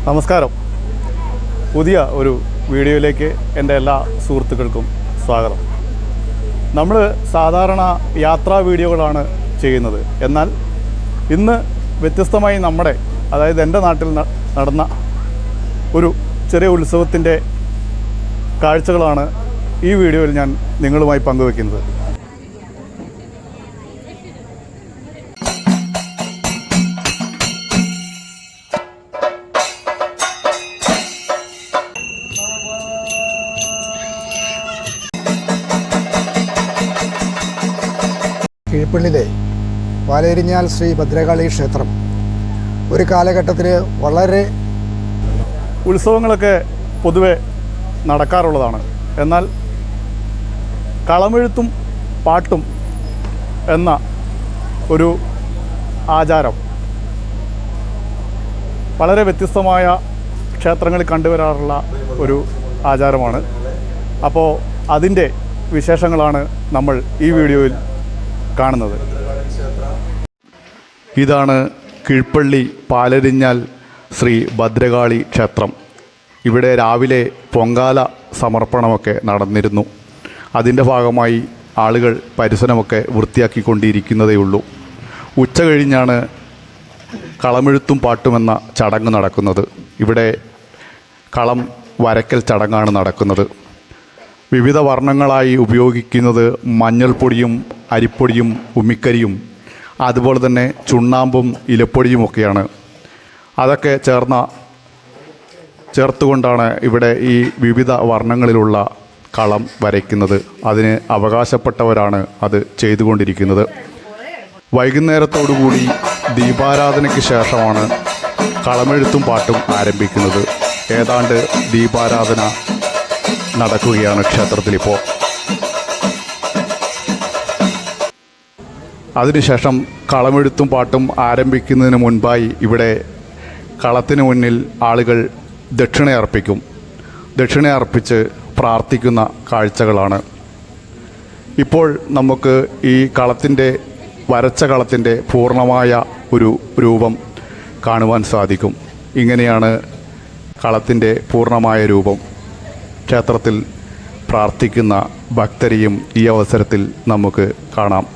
നമസ്കാരം. പുതിയ ഒരു വീഡിയോയിലേക്ക് എൻ്റെ എല്ലാ സുഹൃത്തുക്കൾക്കും സ്വാഗതം. നമ്മൾ സാധാരണ യാത്രാ വീഡിയോകളാണ് ചെയ്യുന്നത്. എന്നാൽ ഇന്ന് വ്യത്യസ്തമായി അതായത് എൻ്റെ നാട്ടിൽ നടന്ന ഒരു ചെറിയ ഉത്സവത്തിൻ്റെ കാഴ്ചകളാണ് ഈ വീഡിയോയിൽ ഞാൻ നിങ്ങളുമായി പങ്കുവെക്കുന്നത്. കീഴ്പള്ളിയിലെ പാലേരിഞ്ഞാൽ ശ്രീ ഭദ്രകാളി ക്ഷേത്രം ഒരു കാലഘട്ടത്തിൽ വളരെ ഉത്സവങ്ങളൊക്കെ പൊതുവെ നടക്കാറുള്ളതാണ്. എന്നാൽ കളമെഴുത്തും പാട്ടും എന്ന ഒരു ആചാരം വളരെ വ്യത്യസ്തമായ ക്ഷേത്രങ്ങളിൽ കണ്ടുവരാറുള്ള ഒരു ആചാരമാണ്. അപ്പോൾ അതിൻ്റെ വിശേഷങ്ങളാണ് നമ്മൾ ഈ വീഡിയോയിൽ കാണുന്നത്. ഇതാണ് കീഴ്പള്ളി പാലരിഞ്ഞാൽ ശ്രീ ഭദ്രകാളി ക്ഷേത്രം. ഇവിടെ രാവിലെ പൊങ്കാല സമർപ്പണമൊക്കെ നടന്നിരുന്നു. അതിൻ്റെ ഭാഗമായി ആളുകൾ പരിസരമൊക്കെ വൃത്തിയാക്കിക്കൊണ്ടിരിക്കുന്നതേയുള്ളൂ. ഉച്ച കഴിഞ്ഞാണ് കളമെഴുത്തും പാട്ടുമെന്ന ചടങ്ങ് നടക്കുന്നത്. ഇവിടെ കളം വരയ്ക്കൽ ചടങ്ങാണ് നടക്കുന്നത്. വിവിധ വർണ്ണങ്ങളായി ഉപയോഗിക്കുന്നത് മഞ്ഞൾപ്പൊടിയും അരിപ്പൊടിയും ഉമ്മിക്കരിയും അതുപോലെ തന്നെ ചുണ്ണാമ്പും ഇലപ്പൊടിയുമൊക്കെയാണ്. അതൊക്കെ ചേർത്തുകൊണ്ടാണ് ഇവിടെ ഈ വിവിധ വർണ്ണങ്ങളിലുള്ള കളം വരയ്ക്കുന്നത്. അതിന് അവകാശപ്പെട്ടവരാണ് അത് ചെയ്തുകൊണ്ടിരിക്കുന്നത്. വൈകുന്നേരത്തോടുകൂടി ദീപാരാധനയ്ക്ക് ശേഷമാണ് കളമെഴുത്തും പാട്ടും ആരംഭിക്കുന്നത്. ഏതാണ്ട് ദീപാരാധന നടക്കുകയാണ് ക്ഷേത്രത്തിലിപ്പോൾ. അതിനുശേഷം കളമെഴുത്തും പാട്ടും ആരംഭിക്കുന്നതിന് മുൻപായി ഇവിടെ കളത്തിന് മുന്നിൽ ആളുകൾ ദക്ഷിണയർപ്പിക്കും. ദക്ഷിണയർപ്പിച്ച് പ്രാർത്ഥിക്കുന്ന കാഴ്ചകളാണ്. ഇപ്പോൾ നമുക്ക് ഈ വരച്ച കളത്തിൻ്റെ പൂർണ്ണമായ ഒരു രൂപം കാണുവാൻ സാധിക്കും. ഇങ്ങനെയാണ് കളത്തിൻ്റെ പൂർണ്ണമായ രൂപം. ക്ഷേത്രത്തിൽ പ്രാർത്ഥിക്കുന്ന ഭക്തരെയും ഈ അവസരത്തിൽ നമുക്ക് കാണാം.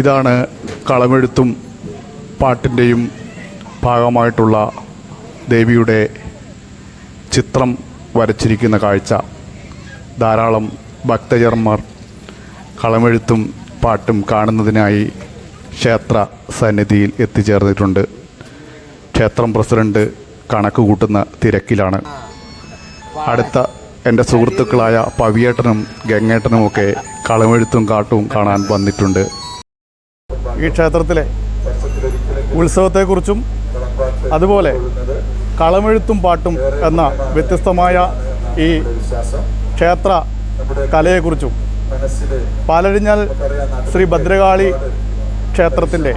ഇതാണ് കളമെഴുത്തും പാട്ടിൻ്റെയും ഭാഗമായിട്ടുള്ള ദേവിയുടെ ചിത്രം വരച്ചിരിക്കുന്ന കാഴ്ച. ധാരാളം ഭക്തജന്മാർ കളമെഴുത്തും പാട്ടും കാണുന്നതിനായി ക്ഷേത്ര സന്നിധിയിൽ എത്തിച്ചേർന്നിട്ടുണ്ട്. ക്ഷേത്രം പ്രസിഡന്റ് കണക്ക് കൂട്ടുന്ന തിരക്കിലാണ്. അടുത്ത എൻ്റെ സുഹൃത്തുക്കളായ പവിയേട്ടനും ഗംഗേട്ടനുമൊക്കെ കളമെഴുത്തും കാട്ടും കാണാൻ വന്നിട്ടുണ്ട്. ഈ ക്ഷേത്രത്തിലെ ഉത്സവത്തെക്കുറിച്ചും അതുപോലെ കളമെഴുത്തും പാട്ടും എന്ന വ്യത്യസ്തമായ ഈ ക്ഷേത്ര കലയെക്കുറിച്ചും പാലരിഞ്ഞാൽ ശ്രീ ഭദ്രകാളി ക്ഷേത്രത്തിൻ്റെ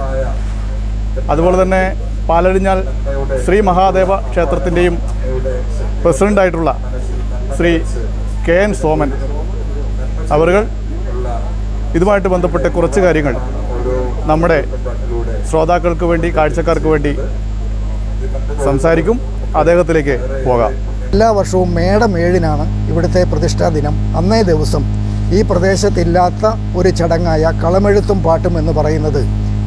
അതുപോലെ തന്നെ പാലരിഞ്ഞാൽ ശ്രീ മഹാദേവ ക്ഷേത്രത്തിൻ്റെയും പ്രസിഡൻ്റായിട്ടുള്ള ശ്രീ KN സോമൻ അവர்கள் ഇതുമായിട്ട് ബന്ധപ്പെട്ട കുറച്ച് കാര്യങ്ങൾ നമ്മുടെ ശ്രോതാക്കൾക്ക് വേണ്ടി, കാഴ്ചക്കാർക്ക് വേണ്ടി സംസാരിക്കും. അദ്ദേഹത്തിലേക്ക് പോകാം. എല്ലാ വർഷവും മേടം 7-നാണ് ഇവിടുത്തെ പ്രതിഷ്ഠാ ദിനം. അന്നേ ദിവസം ഈ പ്രദേശത്തില്ലാത്ത ഒരു ചടങ്ങായ കളമെഴുത്തും പാട്ടും എന്ന് പറയുന്നത്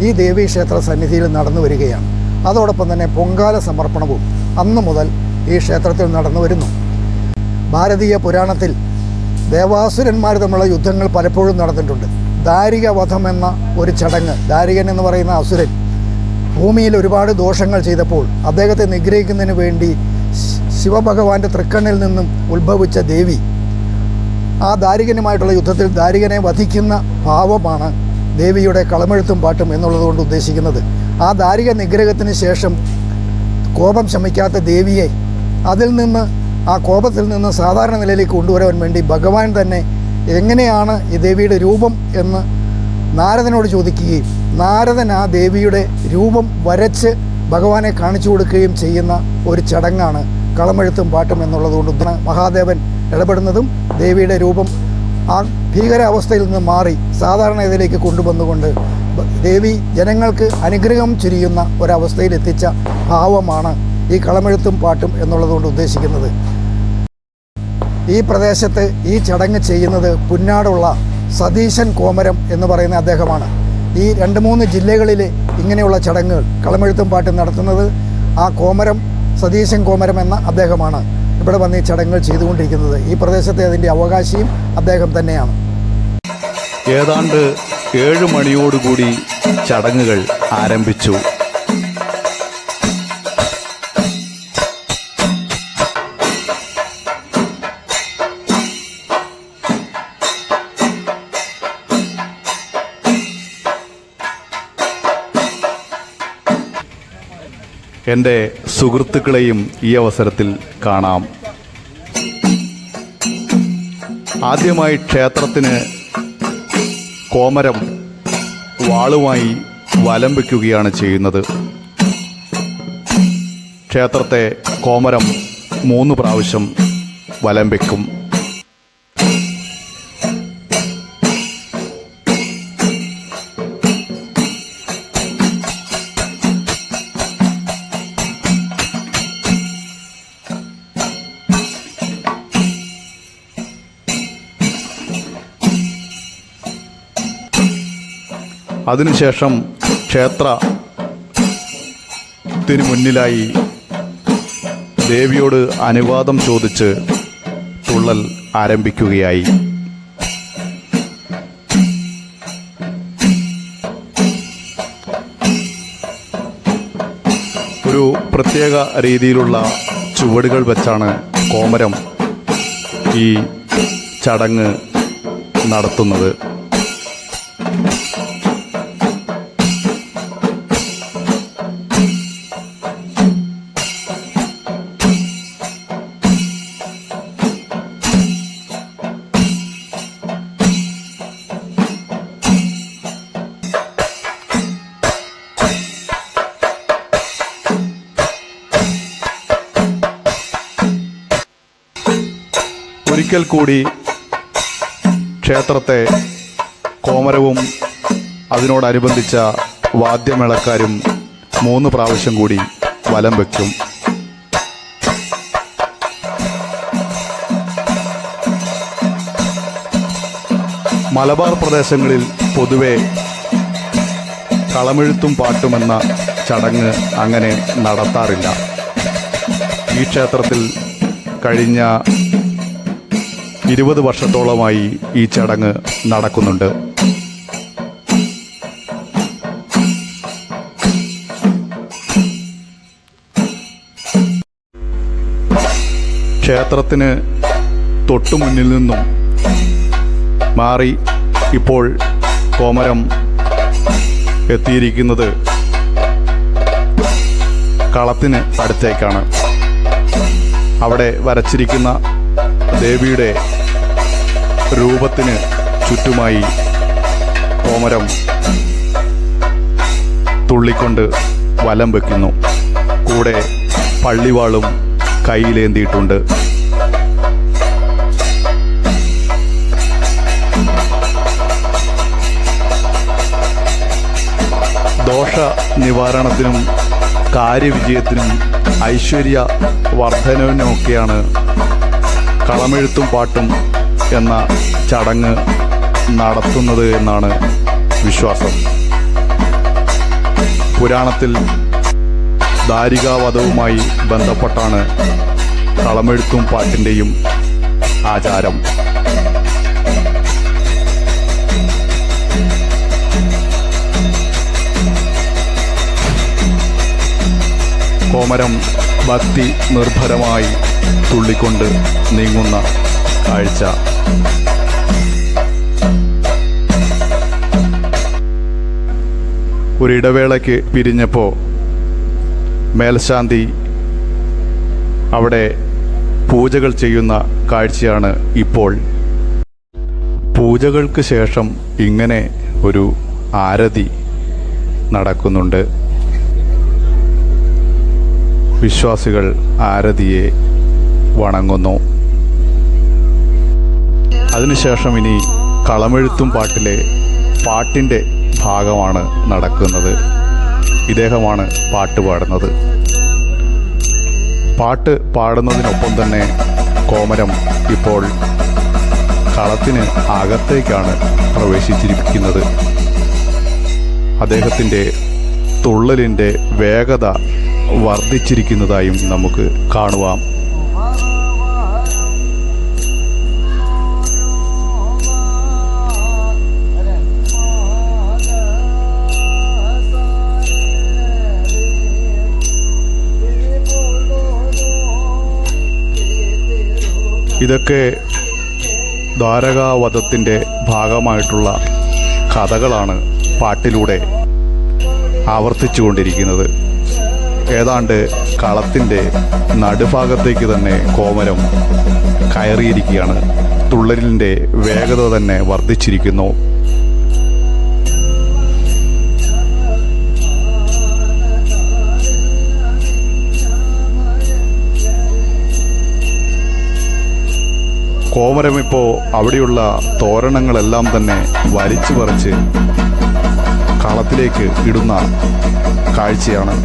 ഈ ദേവീക്ഷേത്ര സന്നിധിയിൽ നടന്നു വരികയാണ്. അതോടൊപ്പം തന്നെ പൊങ്കാല സമർപ്പണവും അന്നു മുതൽ ഈ ക്ഷേത്രത്തിൽ നടന്നു വരുന്നു. ഭാരതീയ പുരാണത്തിൽ ദേവാസുരന്മാർ തമ്മിലുള്ള യുദ്ധങ്ങൾ പലപ്പോഴും നടന്നിട്ടുണ്ട്. ദാരിക വധം എന്ന ഒരു ചടങ്ങ്, ദാരികൻ എന്ന് പറയുന്ന അസുരൻ ഭൂമിയിൽ ഒരുപാട് ദോഷങ്ങൾ ചെയ്തപ്പോൾ അദ്ദേഹത്തെ നിഗ്രഹിക്കുന്നതിന് വേണ്ടി ശിവഭഗവാന്റെ തൃക്കണ്ണിൽ നിന്നും ഉത്ഭവിച്ച ദേവി ആ ദാരികനുമായിട്ടുള്ള യുദ്ധത്തിൽ ദാരികനെ വധിക്കുന്ന ഭാവമാണ് ദേവിയുടെ കളമെഴുത്തും പാട്ടും എന്നുള്ളതുകൊണ്ട് ഉദ്ദേശിക്കുന്നത്. ആ ദാരിക നിഗ്രഹത്തിന് ശേഷം കോപം ശമിക്കാത്ത ദേവിയെ ആ കോപത്തിൽ നിന്ന് സാധാരണ നിലയിലേക്ക് കൊണ്ടുവരാൻ വേണ്ടി ഭഗവാൻ തന്നെ എങ്ങനെയാണ് ഈ ദേവിയുടെ രൂപം എന്ന് നാരദനോട് ചോദിക്കുകയും നാരദൻ ആ ദേവിയുടെ രൂപം വരച്ച് ഭഗവാനെ കാണിച്ചു കൊടുക്കുകയും ചെയ്യുന്ന ഒരു ചടങ്ങാണ് കളമെഴുത്തും പാട്ടും എന്നുള്ളതുകൊണ്ട് മഹാദേവൻ ഇടപെടുന്നതും ദേവിയുടെ രൂപം ആ ഭീകരാവസ്ഥയിൽ നിന്ന് മാറി സാധാരണ ഇതിലേക്ക് കൊണ്ടുവന്നുകൊണ്ട് ദേവി ജനങ്ങൾക്ക് അനുഗ്രഹം ചുരിയുന്ന ഒരവസ്ഥയിൽ എത്തിച്ച ഭാവമാണ് ഈ കളമെഴുത്തും പാട്ടും എന്നുള്ളതുകൊണ്ട് ഉദ്ദേശിക്കുന്നത്. ഈ പ്രദേശത്ത് ഈ ചടങ്ങ് ചെയ്യുന്നത് പുന്നാടുള്ള സതീശൻ കോമരം എന്ന് പറയുന്ന അദ്ദേഹമാണ്. ഈ 2-3 ജില്ലകളിൽ ഇങ്ങനെയുള്ള ചടങ്ങുകൾ കളമെഴുത്തും പാട്ടും നടത്തുന്നത് ആ കോമരം സതീശൻ കോമരം എന്ന അദ്ദേഹമാണ് ഇവിടെ വന്ന് ഈ ചടങ്ങുകൾ ചെയ്തുകൊണ്ടിരിക്കുന്നത്. ഈ പ്രദേശത്തെ അതിൻ്റെ അവകാശിയും അദ്ദേഹം തന്നെയാണ്. ഏതാണ്ട് 7 മണിയോടുകൂടി ചടങ്ങുകൾ ആരംഭിച്ചു. എൻ്റെ സുഹൃത്തുക്കളെയും ഈ അവസരത്തിൽ കാണാം. ആദ്യമായി ക്ഷേത്രത്തിന് കോമരം വാളുമായി വലം വയ്ക്കുകയാണ് ചെയ്യുന്നത്. ക്ഷേത്രത്തെ കോമരം 3 പ്രാവശ്യം വലം വയ്ക്കും. അതിനുശേഷം ക്ഷേത്രത്തിന് മുന്നിലായി ദേവിയോട് അനുവാദം ചോദിച്ച് തുള്ളൽ ആരംഭിക്കുകയായി. ഒരു പ്രത്യേക രീതിയിലുള്ള ചുവടുകൾ വെച്ചാണ് കോമരം ഈ ചടങ്ങ് നടത്തുന്നത്. ഒരിക്കൽ കൂടി ക്ഷേത്രത്തെ കോമരവും അതിനോടനുബന്ധിച്ച വാദ്യമേളക്കാരും 3 പ്രാവശ്യം കൂടി വലം വയ്ക്കും. മലബാർ പ്രദേശങ്ങളിൽ പൊതുവെ കളമെഴുത്തും പാട്ടുമെന്ന ചടങ്ങ് അങ്ങനെ നടത്താറില്ല. ഈ ക്ഷേത്രത്തിൽ കഴിഞ്ഞ 20 വർഷത്തോളമായി ഈ ചടങ്ങ് നടക്കുന്നുണ്ട്. ക്ഷേത്രത്തിന് തൊട്ടുമുന്നിൽ നിന്നും മാറി ഇപ്പോൾ കോമരം എത്തിയിരിക്കുന്നത് കളത്തിന് അടുത്തേക്കാണ്. അവിടെ വരച്ചിരിക്കുന്ന ദേവിയുടെ രൂപത്തിന് ചുറ്റുമായി കോമരം തുള്ളിക്കൊണ്ട് വലം വയ്ക്കുന്നു. കൂടെ പള്ളിവാളും കയ്യിലേന്തിയിട്ടുണ്ട്. ദോഷ നിവാരണത്തിനും കാര്യവിജയത്തിനും ഐശ്വര്യ വർധനവിനുമൊക്കെയാണ് കളമെഴുത്തും പാട്ടും എന്ന ചടങ്ങ് നടത്തുന്നത് എന്നാണ് വിശ്വാസം. പുരാണത്തിൽ ദാരികാവധവുമായി ബന്ധപ്പെട്ടാണ് കളമെഴുത്തും പാട്ടിൻ്റെയും ആചാരം. കോമരം ഭക്തി നിർഭരമായി തുള്ളിക്കൊണ്ട് നീങ്ങുന്ന കാഴ്ച. ഒരിടവേളയ്ക്ക് പിരിഞ്ഞപ്പോൾ മേൽശാന്തി അവിടെ പൂജകൾ ചെയ്യുന്ന കാഴ്ചയാണ് ഇപ്പോൾ. പൂജകൾക്ക് ശേഷം ഇങ്ങനെ ഒരു ആരതി നടക്കുന്നുണ്ട്. വിശ്വാസികൾ ആരതിയെ വണങ്ങുന്നു. അതിനുശേഷം ഇനി കളമെഴുത്തും പാട്ടിലെ പാട്ടിൻ്റെ ഭാഗമാണ് നടക്കുന്നത്. ഇദ്ദേഹമാണ് പാട്ട് പാടുന്നത്. പാട്ട് പാടുന്നതിനൊപ്പം തന്നെ കോമരം ഇപ്പോൾ കളത്തിന് അകത്തേക്കാണ് പ്രവേശിച്ചിരിക്കുന്നത്. അദ്ദേഹത്തിൻ്റെ തുള്ളലിൻ്റെ വേഗത വർദ്ധിച്ചിരിക്കുന്നതായും നമുക്ക് കാണുവാം. ഇതൊക്കെ ദ്വാരകാവധത്തിൻ്റെ ഭാഗമായിട്ടുള്ള കഥകളാണ് പാട്ടിലൂടെ ആവർത്തിച്ചുകൊണ്ടിരിക്കുന്നത്. ഏതാണ്ട് കളത്തിൻ്റെ നടുഭാഗത്തേക്ക് തന്നെ കോമരം കയറിയിരിക്കുകയാണ്. തുള്ളലിൻ്റെ വേഗത തന്നെ വർദ്ധിച്ചിരിക്കുന്നു. കോമരം ഇപ്പോൾ അവിടെയുള്ള തോരണങ്ങളെല്ലാം തന്നെ വലിച്ചു പറിച്ച് കളത്തിലേക്ക് ഇടുന്ന കാഴ്ചയാണ്.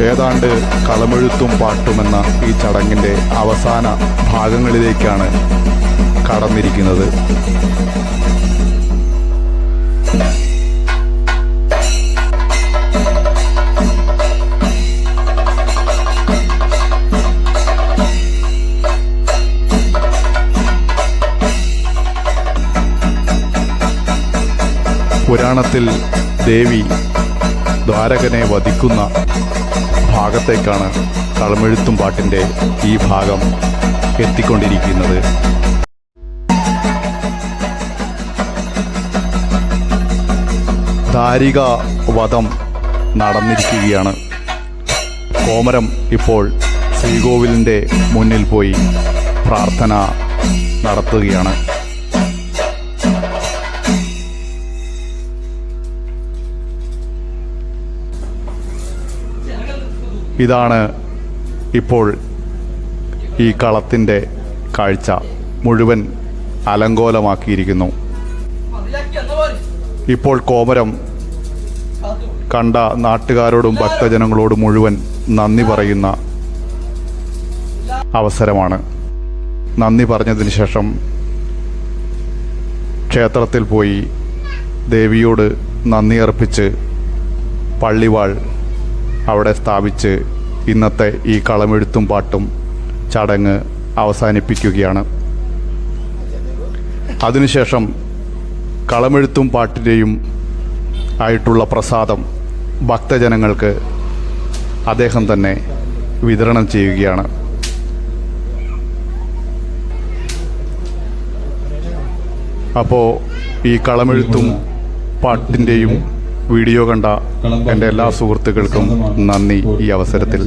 ഏതാണ്ട് കളമെഴുത്തും പാട്ടുമെന്ന ഈ ചടങ്ങിൻ്റെ അവസാന ഭാഗങ്ങളിലേക്കാണ് കടന്നിരിക്കുന്നത്. പുരാണത്തിൽ ദേവി ദ്വാരകനെ വധിക്കുന്ന ഭാഗത്തേക്കാണ് കളമെഴുത്തും പാട്ടിൻ്റെ ഈ ഭാഗം എത്തിക്കൊണ്ടിരിക്കുന്നത്. ദാരികാ വധം നടന്നിരിക്കുകയാണ്. കോമരം ഇപ്പോൾ ശ്രീകോവിലിൻ്റെ മുന്നിൽ പോയി പ്രാർത്ഥന നടത്തുകയാണ്. ഇതാണ് ഇപ്പോൾ ഈ കളത്തിൻ്റെ കാഴ്ച. മുഴുവൻ അലങ്കോലമാക്കിയിരിക്കുന്നു. ഇപ്പോൾ കോമരം കണ്ട നാട്ടുകാരോടും ഭക്തജനങ്ങളോടും മുഴുവൻ നന്ദി പറയുന്ന അവസരമാണ്. നന്ദി പറഞ്ഞതിന് ശേഷം ക്ഷേത്രത്തിൽ പോയി ദേവിയോട് നന്ദി അർപ്പിച്ച് പള്ളിവാൾ അവിടെ സ്ഥാപിച്ച് ഇന്നത്തെ ഈ കളമെഴുത്തും പാട്ടും ചടങ്ങ് അവസാനിപ്പിക്കുകയാണ്. അതിനുശേഷം കളമെഴുത്തും പാട്ടിൻ്റെയും ആയിട്ടുള്ള പ്രസാദം ഭക്തജനങ്ങൾക്ക് അദ്ദേഹം തന്നെ വിതരണം ചെയ്യുകയാണ്. അപ്പോൾ ഈ കളമെഴുത്തും പാട്ടിൻ്റെയും വീഡിയോ കണ്ട എൻ്റെ എല്ലാ സുഹൃത്തുക്കൾക്കും നന്ദി ഈ അവസരത്തിൽ.